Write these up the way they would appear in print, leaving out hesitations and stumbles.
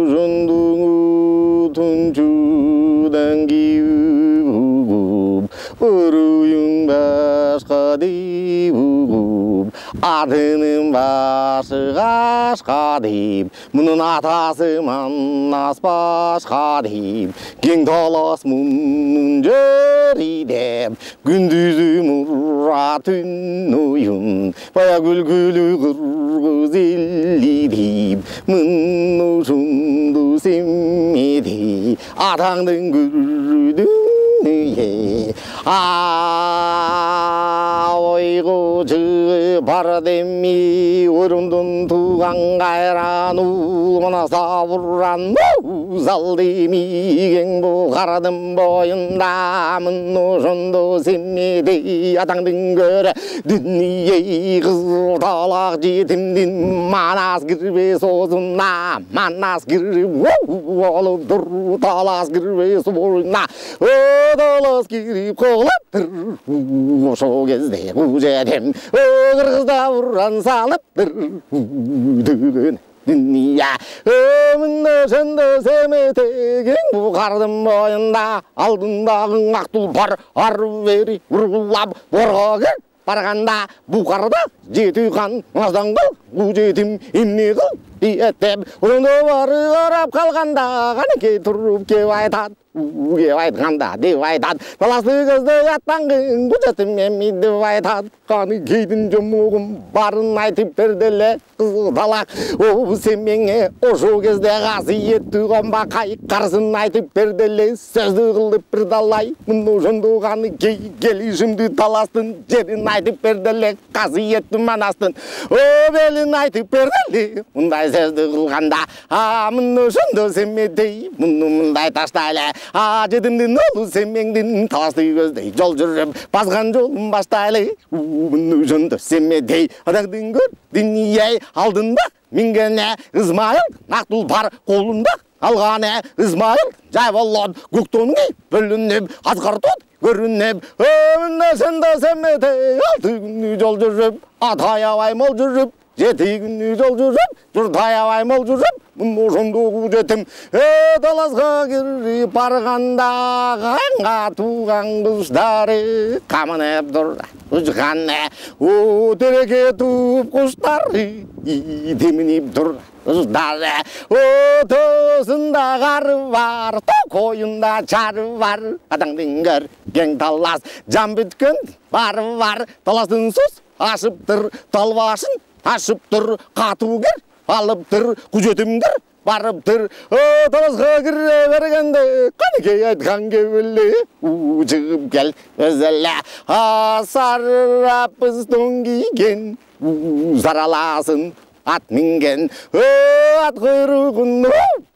우전둥우 돈주당 기우급 어루융 바스카디우급 아드는 바스가스카디 мұның атасы маннас басқадип кең талас мұның жеридеп күндізі мұра түн ойын бая күлкілі қырғыз елидеп мұны жынды семмеде атаңдың күрдің ойғы жығы бар демей өрімдің туған қайран ұлмына сабыран залдемеген бұғардың бойында мұны жынды семмедей атаңдың көрі дүние қызыл талақ жетімден манас кірбе созына манас кіріп олып тұр талас кірбе созына талас кіріп қолып тұр ошо кезде құжетем қырғызда ұран салып тұр дүния өмінді жынды семетеген бұқардың бойында алдындағы ақ тұлпар ары бері бұрғылап борға кір барғанда бұқарда жеті қан аздан қыл құжетім емне қыл еттеп онда бары қарап қалғанда қанекей тұрып кеп айтады кеп айтқанда деп айтады таласты қызды аттанғын құжетім емей деп айтады қанекейдің жұмығым барын айтып берделе қызыл талақ сен мене ошо кезде қасиетті қомбақай қарсын айтып берделе сөзді қылып бір талай мұны жынды қанекей келішімді таластың жерін айтып берделе қасиетті манастың белін айтып берделе мұндай сөзді қылғанда мұны жынды семедей мұны мұндай таштайлы жетімдің олу семеңдің таласты көздей жол жүріп басқан жолын баштайлы мұны жынды семедей адақтың көр дүние алдында мингене Исмайыл ақ тұлпар қолында алғаны Исмайыл жай болон көктонға бөлініп асқар тот көрініп өмірді жынды семедей алты күні жол жүріп атаябай мол жүріп жеті күні жол жүріп жұртаябай мол жүріп мұны жынды жетім таласқа кіріп барғанда қанға туған құстары қамынып тұр ұшқаны тереке туып құстары демініп тұр құстары тосында қары бар қойында жары бар атаңдың көр кең талас жан біткен бары бар таластың сөз ашып тұр талбашын ашып тұр қату кір алып тұр құжетімдір барып тұр таласқа кіре бергенде қанекей айтқан кебілі жығып кел өзілі сарырап ұстың киген сараласын ат мінген ат құйрығын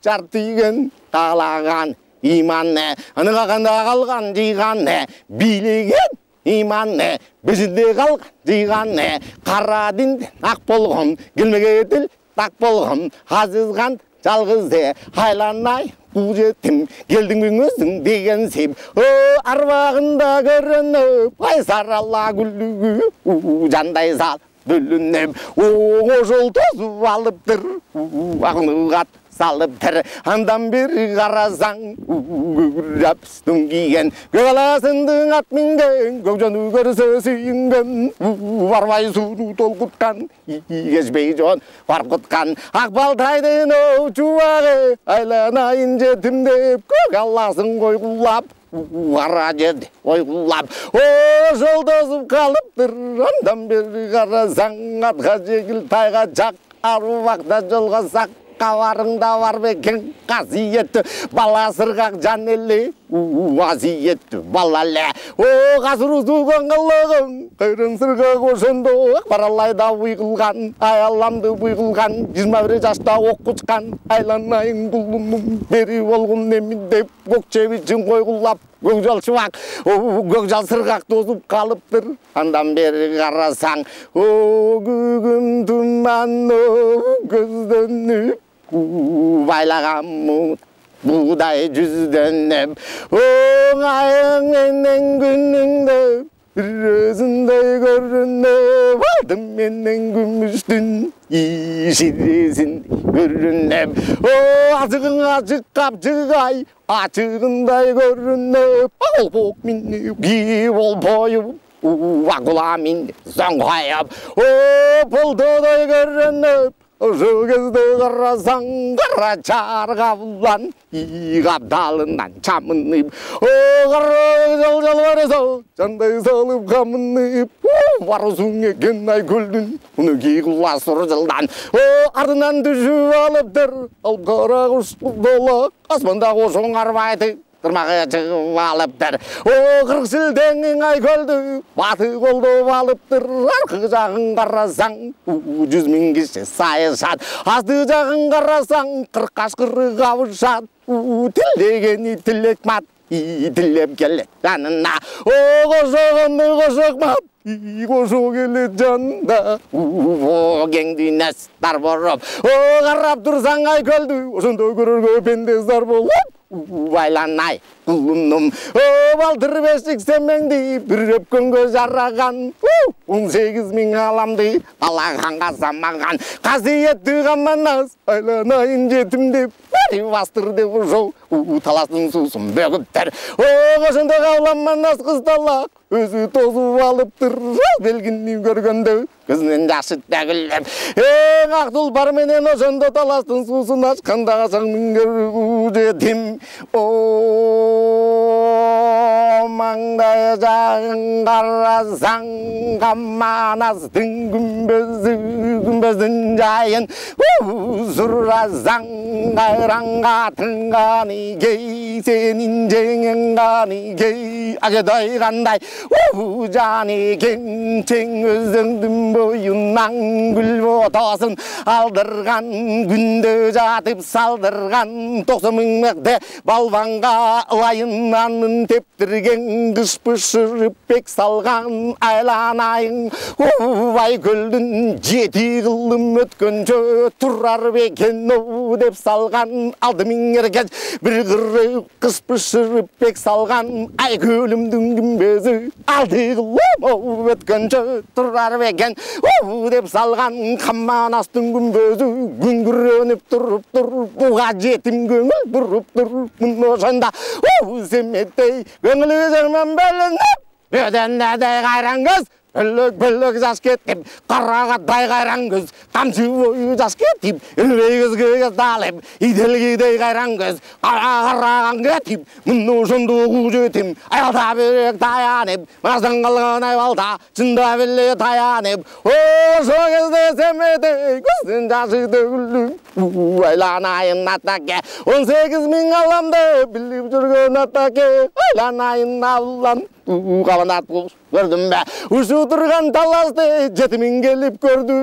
жарт тиген қалаған иманны анығағанда қалған жиғанны билеген иманны бізінде қалған жиғанны қара дінден ақ болғым келмеге тіл так болғым азызған жалғызде айланай құжетім келдің бен өзің деген сеп арбағында көрініп ай сарала гүлігі жандай сал бүлініп жол тозып алып тұр ағынығат салып тұр андан бері қарасаң күрап үстің киген көгаласындың ат мінген көкжоны көрсе сүйінген бармай суды толқытқан кешпей жон барқытқан ақ балтайдың чуағы айланайын жетім деп көгаласын қойғылап қара жерде ойғылап жол тозып қалып тұр андан бері қарасаң атқа жегіл тайға жақ аруақта жолғасақ қаварыңда бар бекен қасиетті бала сырғақ жан елі азиетті балале қазір ұзуған қылығың қайрын сырғақ ошынды баралайда бұйғылған аяламды бұйғылған 21 жашта оқ құшқан айланайын құлыным бері болғын немін деп көкчебічін қойғылап көкжал шуақ көкжал сырғақ тозып қалып тұр андан бері қарасаң күгім тұман көзденіп байлаған бұғдай жүзденіп оңайыңменен күніңді Rözünde görünne vardım menden gümüştün işiresin görünne. O azıgın azık kapçık ay açığınday görünne. Bol bok minni bir ol boyu vakula minni zangayap. O buldoday görünne. Şu gözde qarasang qara çarga bulan iğab dalından çamınıyım. O qara jal varasa canday salıp kamınıyım. Varusun eken ay göldün onu giğula surjıldan. O ardından düşüp alıptır al qara quşlu dolak asmanda qoşun arbaydı. Tırmağı çıkıp alıptır. O 40 sildenin ay göldü. Batı koldu alıptır. Arka жағын қарасаң 100 000 kişi sayışat. Asты жағын қарасаң 40 қасқыры қауышат. Тілегені тілекмат. Тілеп келет жанына. О қошоғынды қошықмат. Қошо келет жанында. О кеңді нәстар борып. О қарап тұрсаң ай көлді. Осында көрерге пендездар болып. Байланай құлыным. О балтыр бешік семеңді бір өпкөнге жараған. 18 000 аламды алағанға самаған. Қасиетті қаманас айланайын жетім деп бәрі бастыр деп жол. Таластың сусын бөгіптер. О қошында қауламанас қыздалақ өзі тозып алыптыр. Белгінні көргенде көзінен жашы тәгілеп. Ең ақ тұлпар менен ошондо таластың сусын ашқанда қасаңның жетім. О маңдай жағын қарасаң қаманастың күмбездің жайын сұрасаң қайранға тыңғаны кей сенің жеңін қаны кей ажедай қандай жаны кеңчең өзіңдің бойынан гүл ботасын алдырған күнде жатып салдырған 90 000 мекте балванға лайыннанын тептірген қыш пышырып пек салған айланайын ай көлдің жеті қылым өткенше тұрар бекен деп салған алды меңерген бір қыры қыш пышырып пек салған ай көлімдің күмбезі алды қылым өткенше тұрар бекен деп салған қаманастың күмбезі күңгіреніп тұрып бұға жетім көңіл бұрып мұны ошанда семеттей көңілі жермен бөлініп бөденнәдей қайран көз бөлік жас кетіп қарағаттай қайран көз қамшы бойы жас кетіп үрей көзге кездалып иделгедей қайран көз қараған кетіп мұны ошондо жетім аялда берек таянып мынасынан қалған айбалда шында біле таянып ошо кезде семетей көзден жашы төгіліп айланайын атаке 18 000 аламды біліп жүрген атаке айланайын абылан қабанат көрдім бе ұшу тұрған таласты жетімін келіп көрді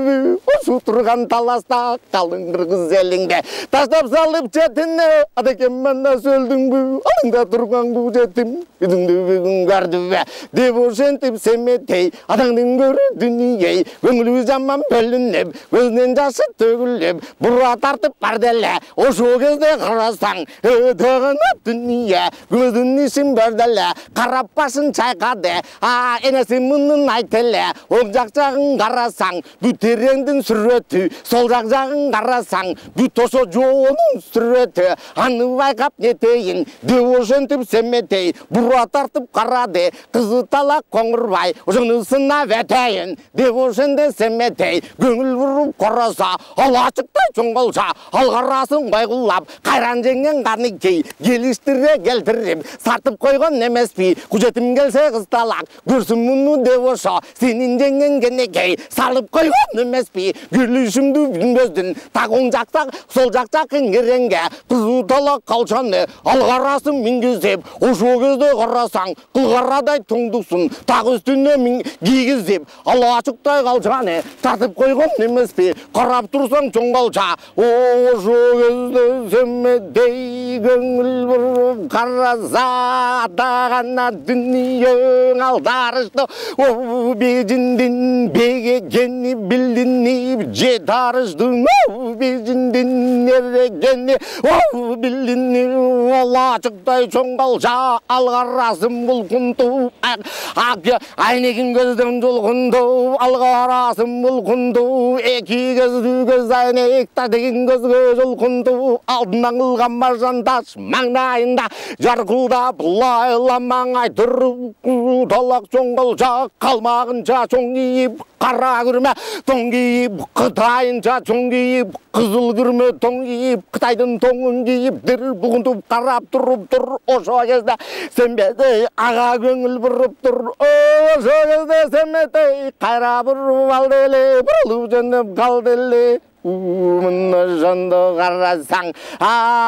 ұшу тұрған таласта қалың қырғыз еліңде таштап салып жетіне адекем мана сөлдің бі алыңда тұрған бұл жетім үйдіңді бүгін көрді бе деп ошентіп семетей адаңдың көрі дүние көңілі жаман бөлініп көзінен жашы төгіліп бұра тартып барделе ошо кезде қарасаң өтіғына дүние көздің ішін бөрделе қарап қашын чайқады энесі мұнын айтылы оң жақ жағын қарасаң бүтереңдің сүреті сол жақ жағын қарасаң бүт ошо жоғының сүреті аны байқап нетейін деп ошентіп семетей бұра тартып қарады қызы талақ қоңырбай ошоны сынап етейін деп ошенде семетей көңіл бұрып қараса ал ашықтай чоңғалша ал қарасын байғұлап қайран жеңген қанекей келіштіре келтіріп сатып қойған емеспи құжетім келсе қыз талақ көрсін мұны деп ошо сенің жеңген кенекей салып қойған емеспи күлішімді күнбездің так оң жақтақ сол жақ жақын керенге қызу талақ қалшаны ал қарасын мінгізеп ошо кезде қарасаң қылғарадай тоңдықсын так үстіне кигізеп ал ашықтай қалшаны тартып қойған емеспи қарап тұрсаң чоңғалша ошо кезде семедей көңіл бұрып қараса атағана дүниең алдарышты бежінден бегегені білдіне же тарыштың бежінден ерегені білдіне лачықтай чоңғалша алғарасым бұл құнту айнекін көзден жұлғынды алғарасым бұл құнту екі көзді көз айнек тадеген көзге жұлғынды алдынан қылған маржан таш маңдайында жарқылдап лайламаңай тұрып талақ чоңғалша қалмағынша чоң киіп қара күрме тоң киіп қытайынша чоң киіп қызыл күрме тоң киіп қытайдың тоңын киіп дір бұғынтып қарап тұрып тұр ошо кезде сенбетей аға көңіл бұрып тұр ошо кезде сенбетей қайра бұрып алды еле бұрылып жөніп қалды еле мына жанды қарасаң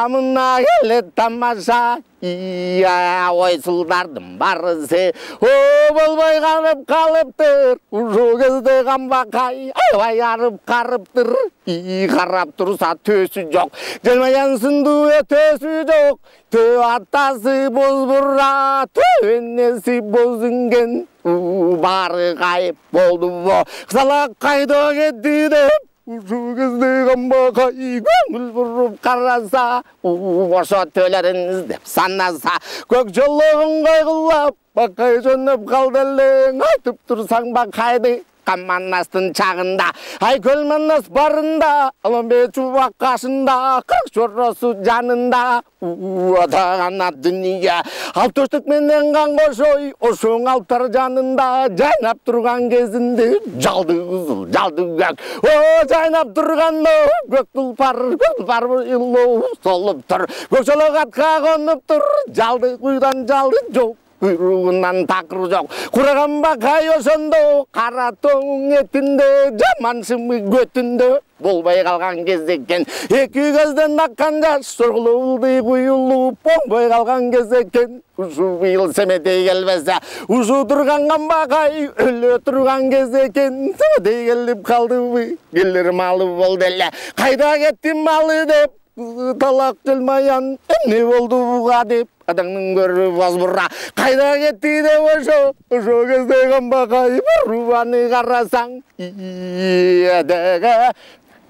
мына келеді тамаша ойсылдардың барысы болмай қарып қалыптыр ошо кезде қамбақай аябай арып қарыптыр қарап тұрса төсі жоқ желмаян сынды төсі жоқ тө атасы боз бұра тө енесі боз інген бары қайып болды бо қысалақ қайда кетті деп ошо кезде қамбақай көңіл бұрып қараса ошо төлерін іздеп санаса көк жолығын қайғылап бақай жөніп қалды елең айтып тұрсаң бақайды Каманастың чағында, айкөл манас барында, Аламбе чубақ қашында, қырық жорасы жанында, Адағана дүния, ал төштік менен қанғошой, Ошоң алтар жанында, жайнап тұрған кезінде, Жалды қызыл, жалды көк, жайнап тұрғанда, көк тұлпар ұлы солып тұр, көк жолы қатқа қонып тұр, Жалды құйдан жалды жоқ. Құйрығынан тақыр жоқ, құраған бақай осында, қара тоң етінде, жаман шымы көтінде, болбай қалған кезекен, екі көзден аққан жас, сұрғылы құйылып, болбай қалған кезекен, ұшу биыл семетей келбесе, ұшу тұрған бақай, өлі тұрған кезекен, семетей келіп қалды бұй, келер малы болды әлі, қайда кетті малы деп, талақ жылмаян, не болды бұға деп, Адаңның көрі базбұра, қайда кетті деп ошо кезде қамбақай бұрубаны қарасаң, едігі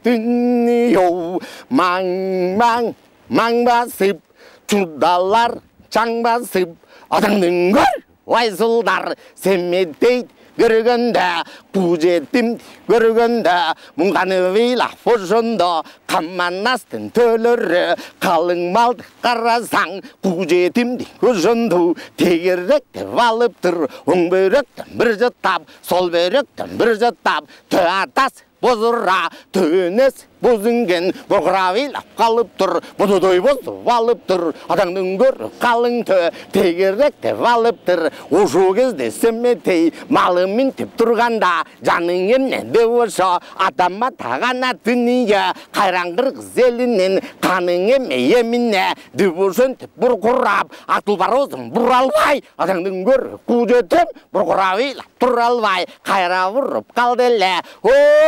дүниеу маң басып, чудалар чаң басып, Адаңның көр ойсылдар семеттейді, көргенде, пужеттім көргенде, мұңғаны вилап ошонда, қаманастың төлірі, қалың малды қарасаң, пужеттімді көжінді, тегеректі валып тұр, оң бөректен бір жаттап, сол бөректен бір жаттап, тө атас бозыра, төнес бозынген, бұғыравилап қалып тұр, бұдыдой бозды валып тұр, Адаңның көрі қалың тө, тегеректі валып тұр, ошо кезде семетей, малы мінтіп тұрғанда, жаның емненде ошо, атама тағана дүние, қайран қырғыз елінен, қаның еме еміне, деп ошентіп бұрқырап, атылбар озым бұралбай, Адаңның көрі күжетім, бұрқыравилап тұралбай, қайра бұрып қалды әлі,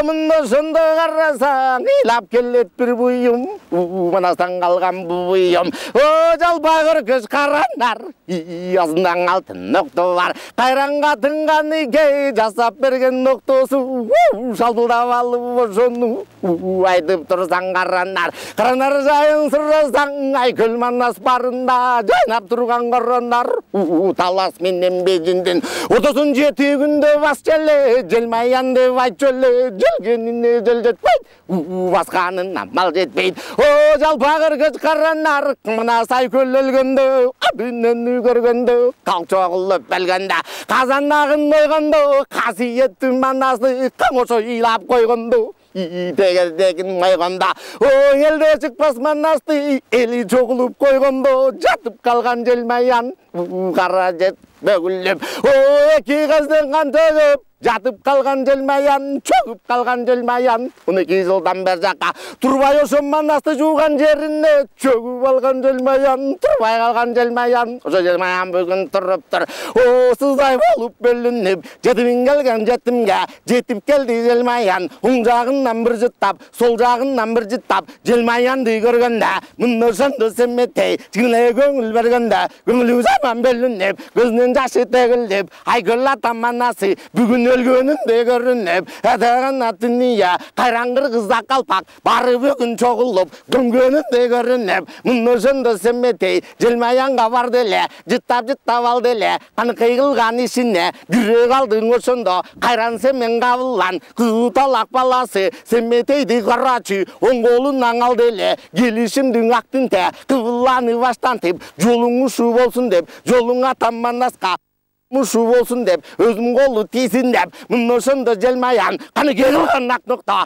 мында сонда қарасаң, илап келет бір бұйым, манастан қалған бұйым, жалбағыр көз қаранар, азындан алтын ноқты бар, қайранға тынған еке, жасап берген ноқтосы, шалдылдап алып ошону, айтып тұрсаң қаранар жайын сұрасаң, айкөл манас барында, жайнап тұрған қаранар, талас менен бежінден, отосын жеті күнде бас желе, желмаян деп айт жөле, желгеніне жел жетпейді, басқанына мал жетпейді. Жалпағыр көз қаранар, мына сайкөл өлгенде, адынын көргенде, қалчоғылып бәлгенде, қазанағын ойғанды, қасиетті манасы, қамошо илап қойғанды. Тегердегін майғанда, елде шықпас манасты, елі жоғылып қойғанда, жатып қалған желмаян, қара жет бөгіліп, екі қыздың қан төгіп, жатып қалған желмаян, чөгіп қалған желмаян, 12 жылдан бер жаққа, тұрбай ошо манасты жуған жеріне, чөгіп алған желмаян, тұрбай қалған желмаян, ошо желмаян бүгін тұрып тұр, сыздай болып бөлініп, жетімін келген жетімге, жетіп келді желмаян, оң жағынан бір жыттап, сол жағынан бір жыттап, желмаянды көргенде, мұны шынды семетей, жігіле көңіл бергенде, көңілі жаман бөлініп, көзінен Бүгін жашы тегілдеп, айгырлатан манасы, бүгін өлгөнінде көрініп, әтіған дүния, қайраңғыр қызда қалпақ, бары бүгін чоғылып, көмгөнінде көрініп, мұны жынды семметей, желмаянға бар деле, жыттап ал деле, қаны қиғылған ішіне, күре қалдың осында, қайран семен қабылан, қызу талақ баласы, семметейді қарачы, оң қолынан ал деле, келішімдің ақтын тә, қыбыланы баштантып, жолың ұшу болсын деп, жолыңа тамманасқа, мұшу болсын деп, өзім қолы тейсін деп, мұны шынды желмаян, қаны келген ақ нұқта,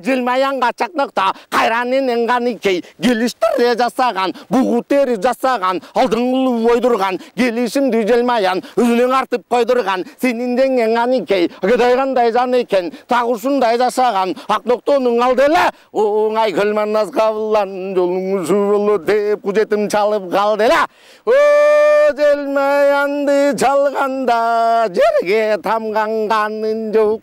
желмаянға чақ нұқта, қайраненен қаны кей, келіштірі жасаған, бұғытері жасаған, алдың ұлы ойдырған, келішімді желмаян, өзінің артып қойдырған, сенің денген қаны кей, қыдайғандай жан екен, тағушындай жасаған, ақ нұқтаның алделі, оңай көлманнас қабылан, жолың ұшу болы деп, құжетім чалып қалделі, желмаянды чалған жерге тамғанғаның жоқ,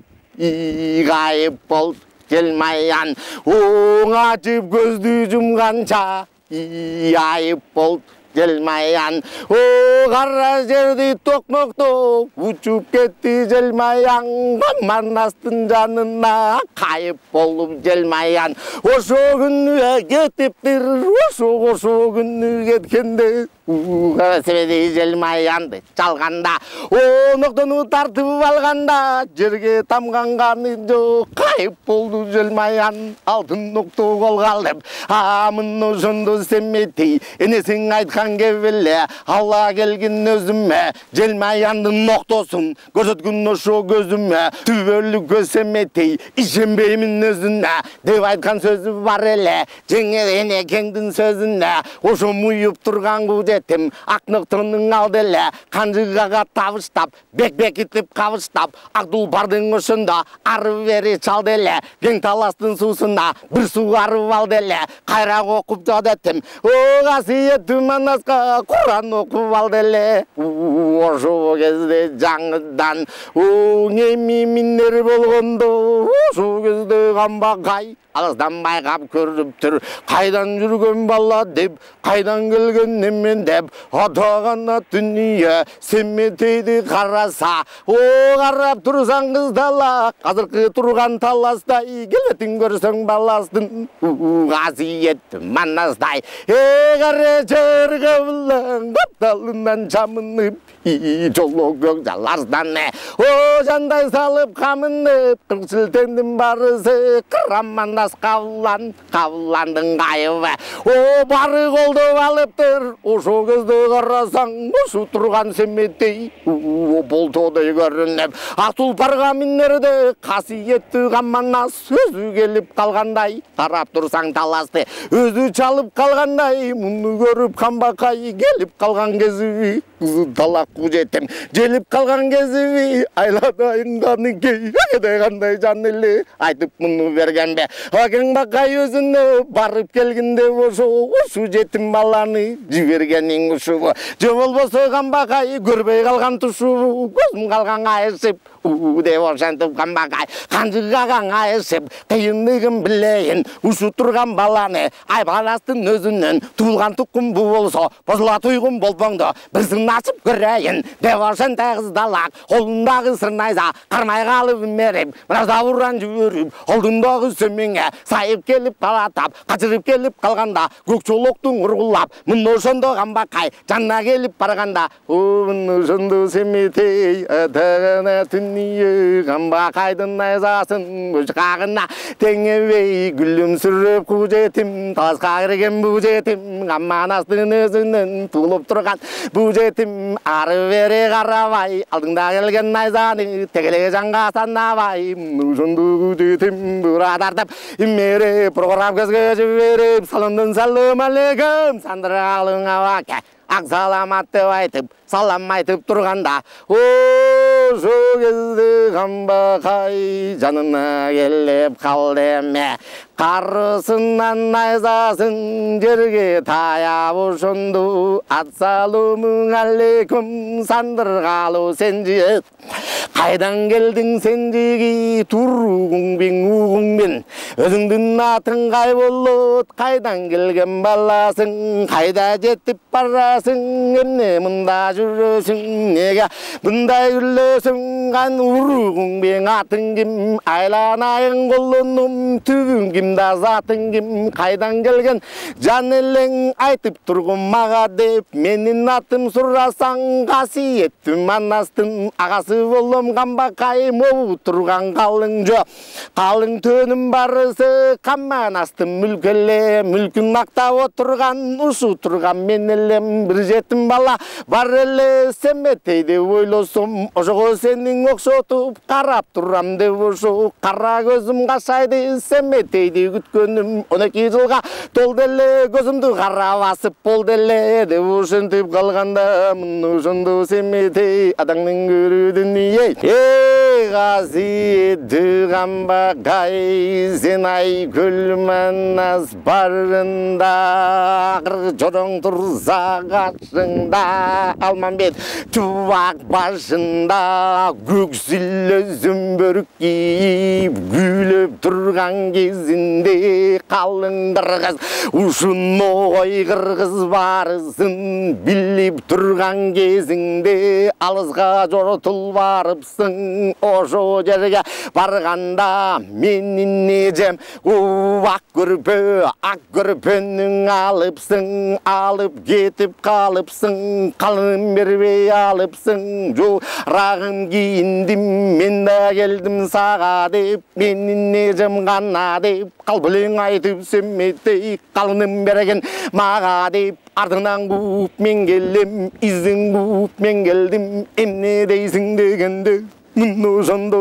ғайып бол желмаян, оң açып көзді жұмғанша, ғайып бол желмаян, қара жерді тоқмоқтоп, ұшып кетті желмаян, қаманастың жанына қайып болып желмаян, ошо күні кетіптір, ошо күні кеткенде, себеді желмаянды чалғанда, ноқтыны тартып алғанда, жерге тамғанғаны жоқ, қайып болды желмаян, алтын ноқты қолғалдып, амын жынды семметей, енесің айтқан кевеле, алла келген өзіме, желмаяндың ноқтосын, көрсеткін ошо көзіме, түбелі көз семметей, ішенбеймін өзіне, деп айтқан сөзі бар еле, жеңер енекеңдің сөзіне, ошо мұйып тұрған көже Ақнықтының алделі, қанжығаға табыштап, бек-бек етіп қабыштап, Ақтул бардың ұшында, ары бері чалделі, кең таластың сусына, бір су арып алделі, қайрақ оқып жадеттім, қасиеттім анасқа, Құран оқып алделі, ошо кезде жаңыдан, неме минер болғанды, ошо кезде қамбақай, алыстан байқап көріп тұр, қайдан жүрген бала деп, қайдан келген немен деп, атағана дүние, семметейді қараса, қарап тұрсаң қыздала, қазіргі тұрған таластай, келетін көрсең баластың, қасиетті манастай, қаре жерге білің, қапталынан жамынып, жолы көк жаларсданы, жандай салып қамынып, қырсілтендің барысы, қыраманас қабыландың қайыбы, бары қолды алыптыр, ошо көзді қарасаң, ошо тұрған семеттей, болтодай көрініп, Ақтулпарға минерді, қасиетті қаманас, өзі келіп қалғандай, қарап тұрсаң таласты, өзі чалып қалғандай, мұны көріп қамбақай, келіп қалған кезі, қызы талақ құжетім, желіп қалған кезі, айладайын қаны кей, қандай жан елі, айтып мұны берген бе, Акен бақай өзіні барып келгенде ошу жетім баланы жібергенің ұшуы. Жо болбосо қамбақай көрбей қалған тұшуы, көзім қалған айысып, деп ошантып қамбақай қанжығаған айысып, қиындығын білейін, ұшу тұрған баланы, айбаластың өзінен туылған тұқым бұл болса, бұзыла тұйғын болпаңды, бірсін ашып көрейін, деп ошантай қыздалақ, қолындағы сырнайза, қармай қалып меріп, біразда ұран жүріп, қолындағы сөмеңе сайып келіп қалатап, қачырып келіп қалғанда, көкшолоқтың ұрғылап, мұны ошанды қамбақай жанна келіп барғанда, мұны ошанды семетей, әтіғіне түние, қамбақайдың найзасын көш қағына, теңебей гүлім сүріп құжетім, тасқа кірген бұл жетім, қаманастың өзінен тұлып тұрған бұл жетім, ары бере қарабай, алдыңда келген найзаны, тегеле жанға санабай, мұны ошанды құжетім, бұра тартып, меріп, проғырап көзге жіберіп, салымдың салым алейкім, сандырғалың аваке, ақ саламат деп айтып, салам айтып тұрғанда, ошо кезде қамбақай жанына келіп қалды ме, қарысынан найзасын жерге таяп ошонду, ат салымың алейкум, сандырғалы сенжі, қайдан келдің сенжігі, тұруғыңбен, уғыңбен, Өзіңдің атың қай болот, қайдан келген баласың, қайда жетіп барасың, емне мұнда жүресің, неге бұндай күлесің, қан ұрығың бен атың кім, айланайын қолыным, түбің кімді затың кім, қайдан келген жан елің айтып тұрғым маға деп, менің атым сұрасаң, қасиетті манастың ағасы болым қамбақай, моу тұрған қалың жо, қалың төнім барысы, қаман астым мүлкеле, мүлкін мақтап отырған, ұшу тұрған мен елем, бір жетім бала бар еле, семетейді ойлосым, ожығы сенің оқшотып, қарап тұрам деп ұшу, қара көзім қашайды, семетейді күткөнім, 12 жылға толды еле, көзімді қара басып болды еле, деп ұшынтып қалғанда, мұны ұшынды семетей, адаңның көрудін ей. Қасиетті қамбақай, сен ай күлмәнәс барында, жорың тұрса қашында, Алманбет чуақ башында, көксілі зүмбір кейіп, күліп тұрған кезінде, қалың қырғыз, ұшын ой қырғыз барысын, біліп тұрған кезінде, алысқа жортыл барыпсың, ошо жерге барғанда, менің нежем, ақ көрпенің алыпсың, алып кетіп қалыпсың, қалым бербей алыпсың, рағым киіндім, мен де келдім саға деп, менің нежем ғана деп, қалбілің айтып семеттей, қалыным берген маға деп, артынан қуып мен келдім, ізін қуып мен келдім, емне дейсің дегенде, мұны жонды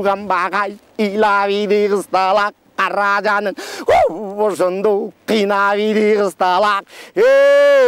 қамбақай, илавиді қысталақ, қара жанын ошонду қинавиді қысталақ.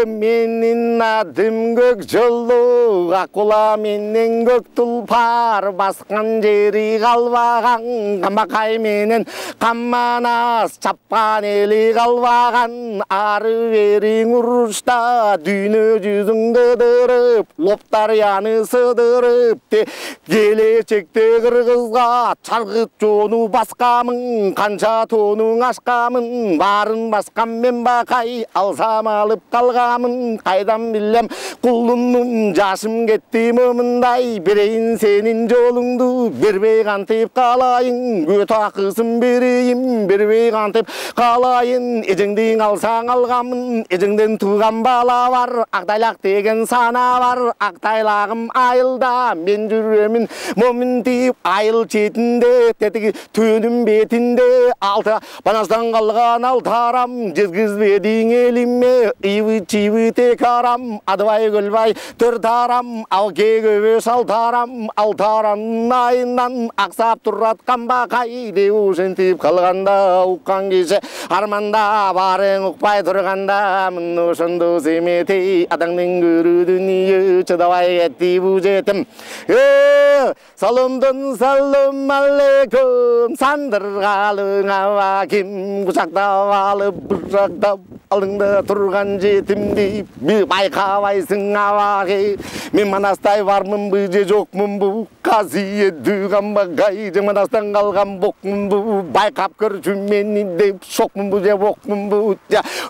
Менің атым көк жолу, аққұла менен көк тұлпар, басқан жері қалбаған, қамбақай менен қамманас, чапқан елі қалбаған, ары берің ұрышта, дүйні жүзіңді дырып, лоптар яны сыдырып, келешекте қырғызға чарғыт жону басқамын, қанша тонуң ашқамын, барын басқам мен бақай, алсам алып қалғамын, қайдан білем құлыным, жашым кетті момындай, берейін сенің жолыңды, бербей қантып қалайын, көт ақысын берейін, бербей қантып қалайын, ежіңдің алсаң алғамын, ежіңден туған бала бар, ақтайлақ деген сана бар, ақтайлағым айылда, мен жүремін момын тиіп, айыл четінде, тетігі төнім бетінде, алты банастан қалған алтарам, жезгізбедің еліме, үйі-чүйі тек арам, адыбай көлбай төрт арам, алке көбе шалтарам, алтаранның айынан ақсап тұрат қамбақай, деп ұшынтып қалғанда, ұққан кеше арманда, барың ұқпай тұрғанда, мұны ұшынды семетей, адаңның көрі дүние, чыдабай кетті бұ жетім. Салымдың салым алейкум, сандырғалың ава кім, құшақтап алып, бұшақтап, алдыңда тұрған жетімдей, байқабайсың авағи, мен манастай бармын бұ, же жоқмын бұ, қасиетті қамбақай, же манастан қалған боқмын бұ, байқап көршім мені деп, шоқмын бұ, же боқмын бұ,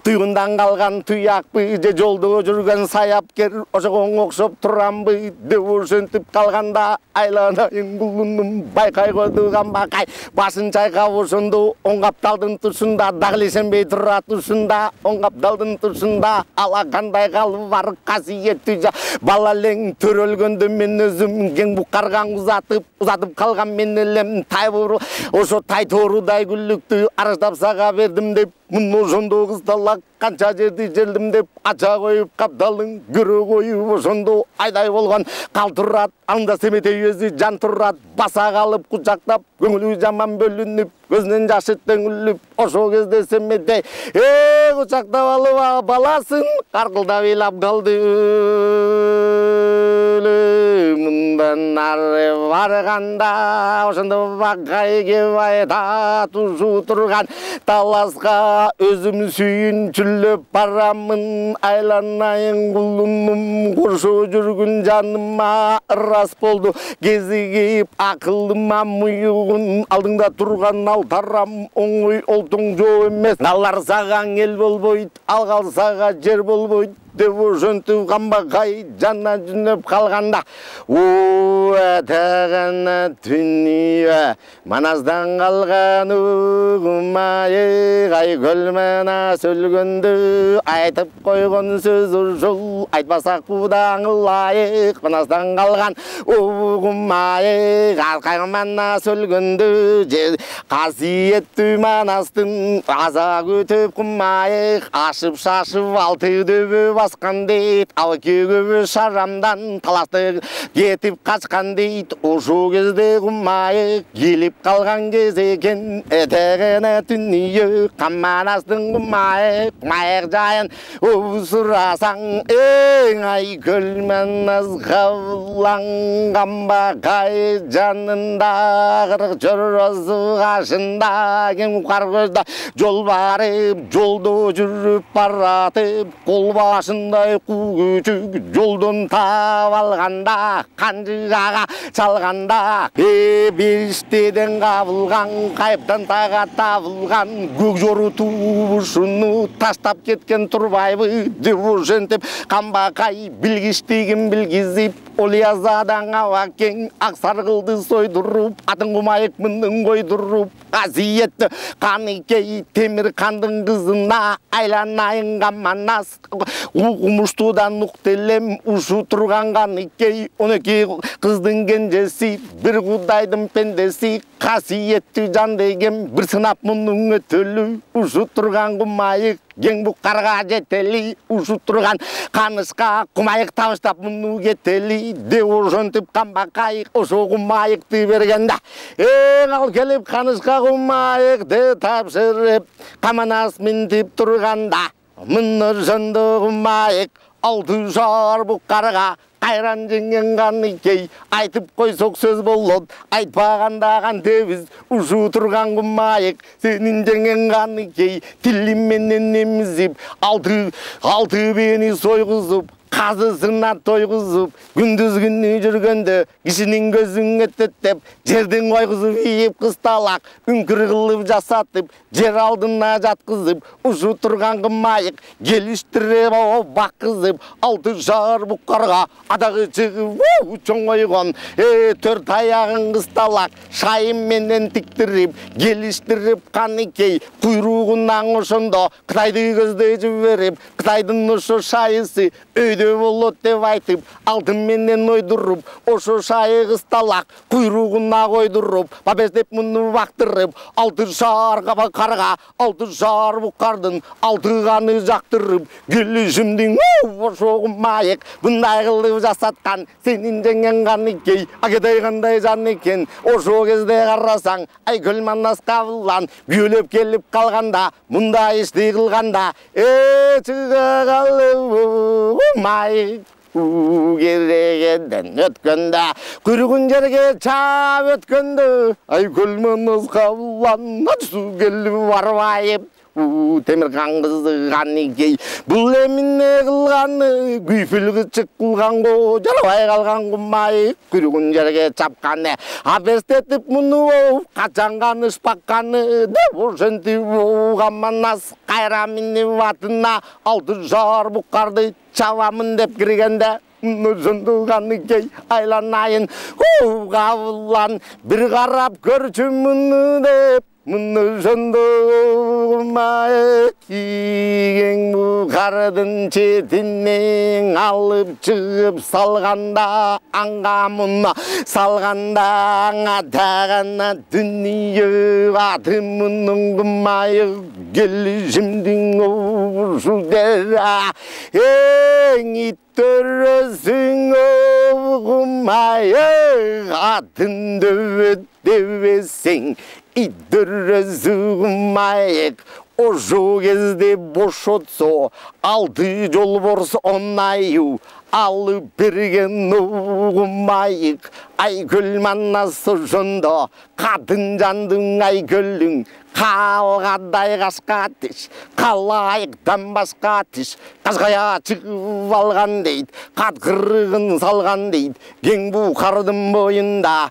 тұйғындан қалған тұяқ бұ, же жолды жүрген саяпкер, ошоғын оқшып тұрам бұ, деп ұршынтіп қалғанда, айланайын құлыным, байқай қойды қамбақай, басын чайқап ұршынды, оңғапталдың тұсында, дағылешенбей тұра тұсында, оңғапталдың тұсында, ала қандай қалып бар қасиетті жа, балалең төрөлгенді мен өзім, ген бұқарған ұзатып қалған мен елем, тай бұру, ошо тай торудай күлікті, арыздап саға бердім деп, мұны жонды қысталақ, қанша жерді желдім деп, ача қойып қапталың, көрі қойып ошонды айдай болған, қалтырат, аңда семетей өзі жан тұрат, баса қалып құшақтап, көңілі жаман бөлініп, көзінен жашы төңіліп, ошо кезде семетей, құшақтап алып баласын, қарқылдап илап қалды, мұнда ары барганда ошондо бакай кебай татушу турган таласка өзүм сүйүнчүлөп барамын айланайын кулунум кошо жүргүн жаныма ырас болду кезигип акылыма мыйыгын алдыңда турган ал тарам оңой олтоң жоо эмес алар сагаң эл болбойт алгал сага жер болбойт деп ошентип камбакай жана жүнөп калганда этегене түнүө маназдан калган угумайык айкөл мана сөлгөндү айтып койгон сөз ушул айтпасак кудаң ылайык маназдан калган угумайык айкөл мана сөлгөндү касиеттүү манастын аза күтүп кумайык ашып шашып алты дөбө баскан дейт ал экөөгө шарамдан талашты кетип качкан дейт ошол кезде кумайык келип калган кез экен этегене түнүө каманастын кумайык кумайык жайын сурасаң эң айкөл манас кабыланган бакай жанында кырк чоросу кашында кем кар көздө жол барып жолдо жүрүп баратып кол башындай куу күчүк жолдон таап алганда канжыгага чалганда бериштеден кабылган кайыптан тага табылган көк жору тубушуну таштап кеткен турбайбы деп ошентип камбакай билгичтигин билгизип Олиязадан аба кең ак саргылды сойдуруп атын кумайык мындын койдуруп касиетті каныкей темир кандын кызына айланайын каманас укмуштуудан уктелем ушу турган каныкей 12 кыздын кенжеси бир кудайдын пендеси касиеттүү жан деген бир сынап мундун өтөлү ушу турган кумайык кең букарга жетели ушу турган канышка кумайык табыштап муну кетели деп ошентип камбакай ошо кумайыкты бергенде ал келип канышка кумайыкты тапшырып каманас минтип турганда мына ошондо кумайык алты шаар букарга кайран жеңген каныкей айтып койсок сөз болот айтпаганда кантебиз ушу турган кумайык сенин жеңген каныкей тилим менен эмизип алты бени сойгузуп казысына тойгузуп күндүз күнү жүргөндө кишинин көзүн өттөттөп жерден койгузуп ийип кысталак үңкүр кылып жасатып жер алдына жаткызып ушу турган кымайык келиштирип баккызып алты шаар букарга адагы чыгып чоңойгон төрт аягын кысталак шайым менен тиктирип келиштирип каныкей куйругунан ошондо Кытайды көздөй жиберип Кытайдын ошо шайысы болот деп айтып алтын менен ойдуруп ошо шайы кысталак куйругуна койдуруп бабездеп муну бактырып алты шаар карга алты шаар букардын алты каны жактырып келишимдин ошо кумайык мындай кылып жасаткан сенин жеңген каныкей агедай кандай жан экен ошо кезде карасаң айкөл манас кабылган күйөлөп келип калганда мындай ишти кылганда чыга калып майык керегеден өткөндө күйрүгүн жерге чаап өткөндө айкөл манас кабылган суу келип барбайып темиркан кызы каныкей бул эмне кылганы күйпүл кычык кылганго жарабай калган кумайык күйрүгүн жерге чапканы абестетип муну качан канышпакканы деп ошентип каманас кайра минип атына алты шаар букарды чабамын деп киргенде ошондо каныкей айланайын кабылган бир карап көрчү муну деп мына ошондо кумайык кийген букардын четинен алып чыгып салганда аңга муна салганда атагана дүнүйө аты мунун кумайык келишимдин ушу дера эң төрөсүң кумайык атын дөбөт дебесең İdrözüm ayık Ошо кезде бош отсо, алды жол борс оңайу, алып берген угумайык. Айгүл маннасы жондо, кадын жандың айгүлүң, калгадай кашка тиш, калайыктан башка тиш, кашкая чыгып алган дейт, каткырыгын салган дейт, кең букардын боюнда,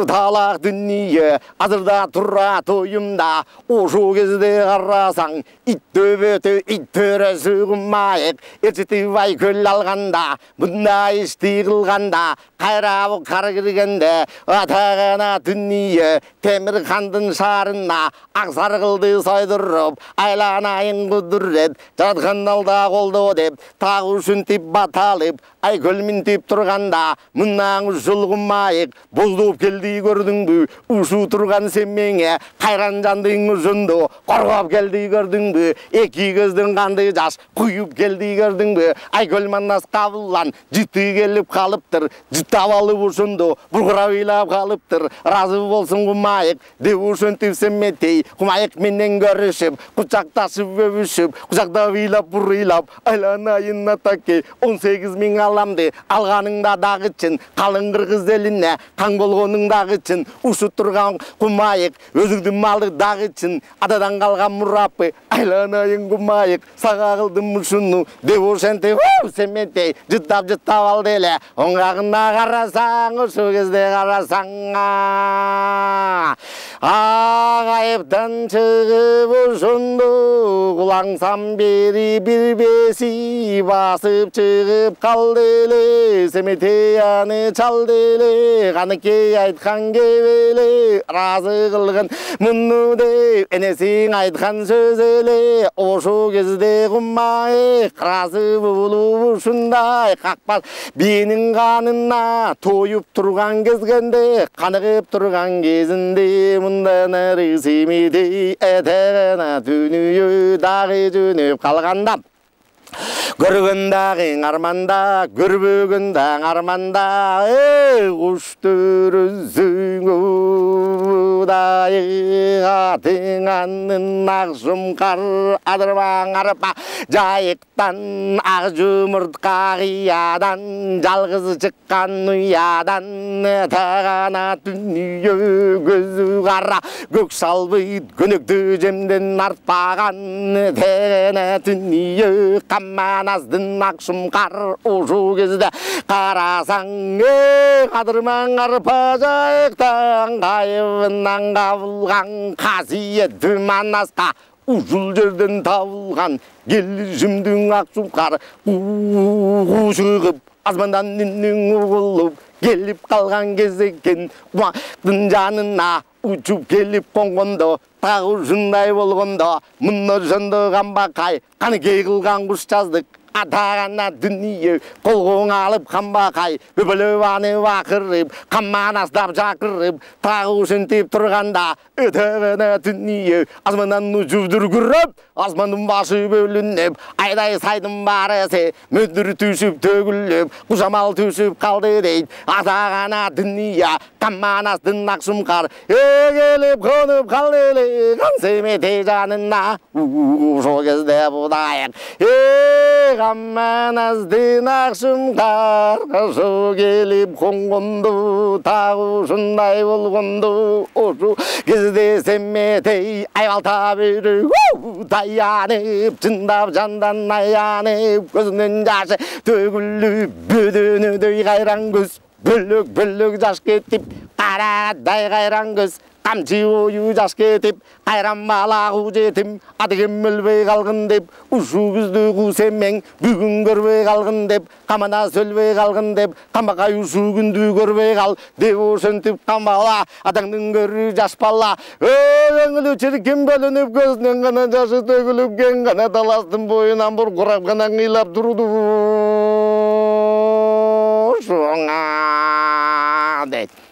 талак дүние, азырда тура тоюмда, ошо кезде карасаң, ит төбөтө, ит төрөсү кумайык, эчитип айгүл алганда, мындай ишти кылганда, кайрабы кар киргенде, атагана дүние, темир хандын шаарына, аксар кылды сойдуруп, айланайын кудурет, жаткан алда колдо деп, тагы ушинтип баталып, айгүл минтип турганда, мындан ушул кумайык, боздоп келди көрдүңбү, ушу турган сен меңе, кайран жандың ушунду, коргоп келди көрдүңбү, эки көздүн канды жаш, куюп келди көрдүңбү, айгүл маннас кабыллан, жыты келип калыптыр, жыттап алып ушунду, бургурап ыйлап калыптыр, разы болсун кумайык, деп ушинтип семметей, кумайык менен көрүшүп, кучакташып өбүшүп, кучактап ыйлап бурыйлап, айланайын атаке, 18 миң аламды, алганыңда дагы чын, калың кыргыз элине, каң болгонуң дагы чын, ушу турган кумайык, өзүңдүн малы дагы чын, атадан калган мураппы, айланайын кумайык, сага кылдым ушуну, деп ошентип семметей, жыттап алды эле, оңгагына карасаң, ошо кезде карасаң, агайыптан чыгып ошондо, кулаңсам бери бир беси басып чыгып калды эле, семетей аны чалды эле, каныкей айткан кебеле, разы кылган муну деп, энесиң айткан сөз эле, ошо кезде кумайык, разы болуп ушундай, какпас биенин канына, тоюп турган кезгенде, каныгып турган кезинде, мындан ары семетей этегена дүнүйө дагы жөнөп калганда, көргөн дагы арманда, көрбөгөн даң арманда, куш төрөсүң удайы, атыңанын ак жумкар, адырбаң арпа, жайыктан, ак жумуртка кыядан, жалгыз чыккан уядан, тагана дүнүйө көзү кара, көк салбыйт, көнөктү жемден артпаган, тегене дүнүйө Каманаздын ак жумкар, ошо кезде карасаң, кадырмаң арпа жайыктан, кайыбынан кабылган, касиеттүү манаска, ушул жерден табылган, келишимдин ак жумкар, чыгып, азмандан үнүң угулуп, келип калган кез экен, убактын жанына, учуп келип конгондо, тагы ушундай болгондо, мына жондо камбакай, каныкей кылган куш жаздык, атагана дүнүйө, колгоң алып камбакай, өбөлөп аны бакырып, каманаздап жакырып, тагы ушинтип турганда, өтөгөнө дүнүйө, азмандан учуп дүргүрөп, азмандын башы бөлүнүп, айдай сайдын барысы, мөндүр түшүп төгүлүп, кушамал түшүп калды дейт, атагана дүнүйө, каманаздын ак жумкар, келип конуп калды эле, кан семетей жанына, ошо кезде будайык, каманаздын ак жумкар, ошо келип конгонду, тагы ушундай болгонду, ошо кезде семетей айбалта берип, таянып, чындап жандан аянып, көзүнүн жашы төгүлүп, бөдөнөдөй кайран көз, бөлөк жаш кетип, карадай кайран көз, камчы ою жаш кетип, кайран балагу жетим, адыгем өлбөй калгын деп, ушу күздү кусемең, бүгүн көрбөй калгын деп, каманас өлбөй калгын деп, камбакай ушу күндү көрбөй кал, деп ошентип камбала, атаңдын көрү жаш бала, өңүлү чиркин бөлүнүп, көзүнөн гана жашы төгүлүп, кең гана таластын боюнан буркурап гана кыйлап турду. Ошоңа дейт.